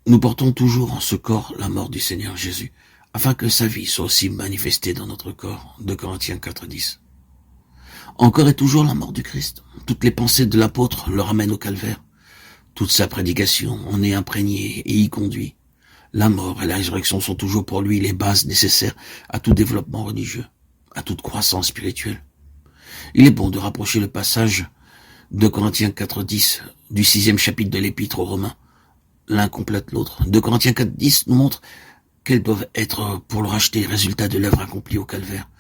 Nous portons toujours en ce corps la mort du Seigneur Jésus, afin que sa vie soit aussi manifestée dans notre corps. 2 Corinthiens 4,10. Encore et toujours la mort du Christ. Toutes les pensées de l'apôtre le ramènent au calvaire. Toute sa prédication en est imprégnée et y conduit. La mort et la résurrection sont toujours pour lui les bases nécessaires à tout développement religieux, à toute croissance spirituelle. Il est bon de rapprocher le passage de Corinthiens 4,10 du 6e chapitre de l'Épître aux Romains. L'un complète l'autre. 2 Corinthiens 4,10 nous montre quels doivent être pour le racheter les résultats de l'œuvre accomplie au calvaire.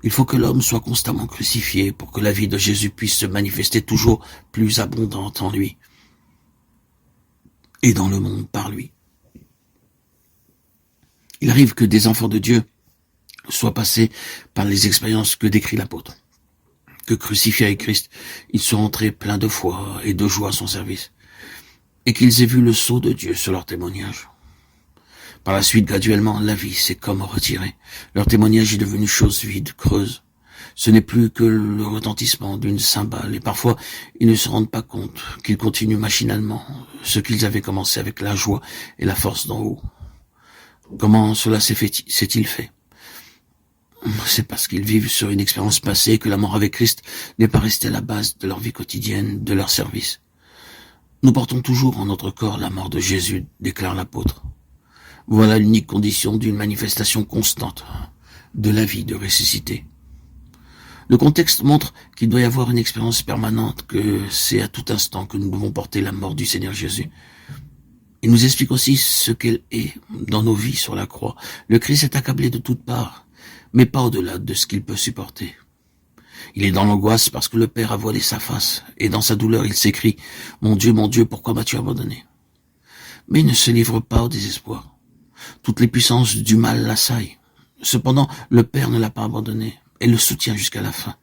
Il faut que l'homme soit constamment crucifié pour que la vie de Jésus puisse se manifester toujours plus abondante en lui et dans le monde par lui. Il arrive que des enfants de Dieu soient passés par les expériences que décrit l'apôtre. Que crucifiés avec Christ, ils sont entrés pleins de foi et de joie à son service, et qu'ils aient vu le sceau de Dieu sur leur témoignage. Par la suite, graduellement, la vie s'est comme retirée. Leur témoignage est devenu chose vide, creuse. Ce n'est plus que le retentissement d'une cymbale, et parfois, ils ne se rendent pas compte qu'ils continuent machinalement ce qu'ils avaient commencé avec la joie et la force d'en haut. Comment cela s'est-il fait? C'est parce qu'ils vivent sur une expérience passée que la mort avec Christ n'est pas restée à la base de leur vie quotidienne, de leur service. Nous portons toujours en notre corps la mort de Jésus, déclare l'apôtre. Voilà l'unique condition d'une manifestation constante de la vie de ressuscité. Le contexte montre qu'il doit y avoir une expérience permanente, que c'est à tout instant que nous devons porter la mort du Seigneur Jésus. Il nous explique aussi ce qu'elle est dans nos vies sur la croix. Le Christ est accablé de toutes parts, mais pas au-delà de ce qu'il peut supporter. Il est dans l'angoisse parce que le Père a voilé sa face, et dans sa douleur il s'écrie « Mon Dieu, pourquoi m'as-tu abandonné ?» Mais il ne se livre pas au désespoir. Toutes les puissances du mal l'assaillent. Cependant, le Père ne l'a pas abandonné et le soutient jusqu'à la fin.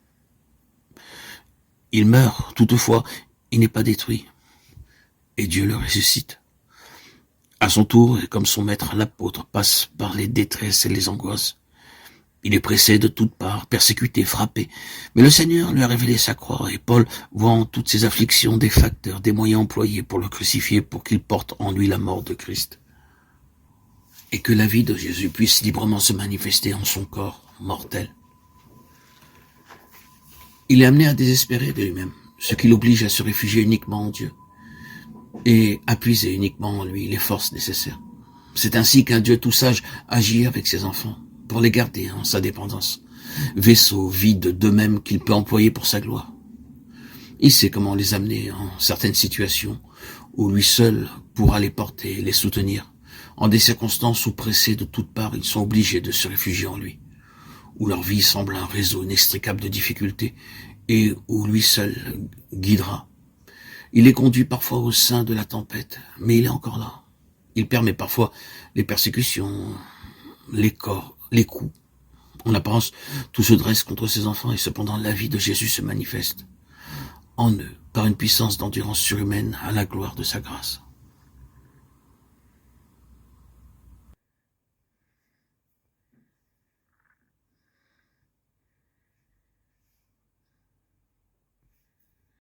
Il meurt, toutefois, il n'est pas détruit. Et Dieu le ressuscite. À son tour, et comme son maître, l'apôtre passe par les détresses et les angoisses. Il est pressé de toutes parts, persécuté, frappé. Mais le Seigneur lui a révélé sa croix, et Paul voit en toutes ces afflictions des facteurs, des moyens employés pour le crucifier, pour qu'il porte en lui la mort de Christ. Et que la vie de Jésus puisse librement se manifester en son corps mortel. Il est amené à désespérer de lui-même, ce qui l'oblige à se réfugier uniquement en Dieu, et à puiser uniquement en lui les forces nécessaires. C'est ainsi qu'un Dieu tout sage agit avec ses enfants, pour les garder en sa dépendance, vaisseau vide d'eux-mêmes qu'il peut employer pour sa gloire. Il sait comment les amener en certaines situations où lui seul pourra les porter et les soutenir, en des circonstances où pressés de toutes parts ils sont obligés de se réfugier en lui, où leur vie semble un réseau inextricable de difficultés et où lui seul guidera. Il les conduit parfois au sein de la tempête, mais il est encore là. Il permet parfois les persécutions, les coups. En apparence, tout se dresse contre ses enfants et cependant la vie de Jésus se manifeste en eux par une puissance d'endurance surhumaine à la gloire de sa grâce.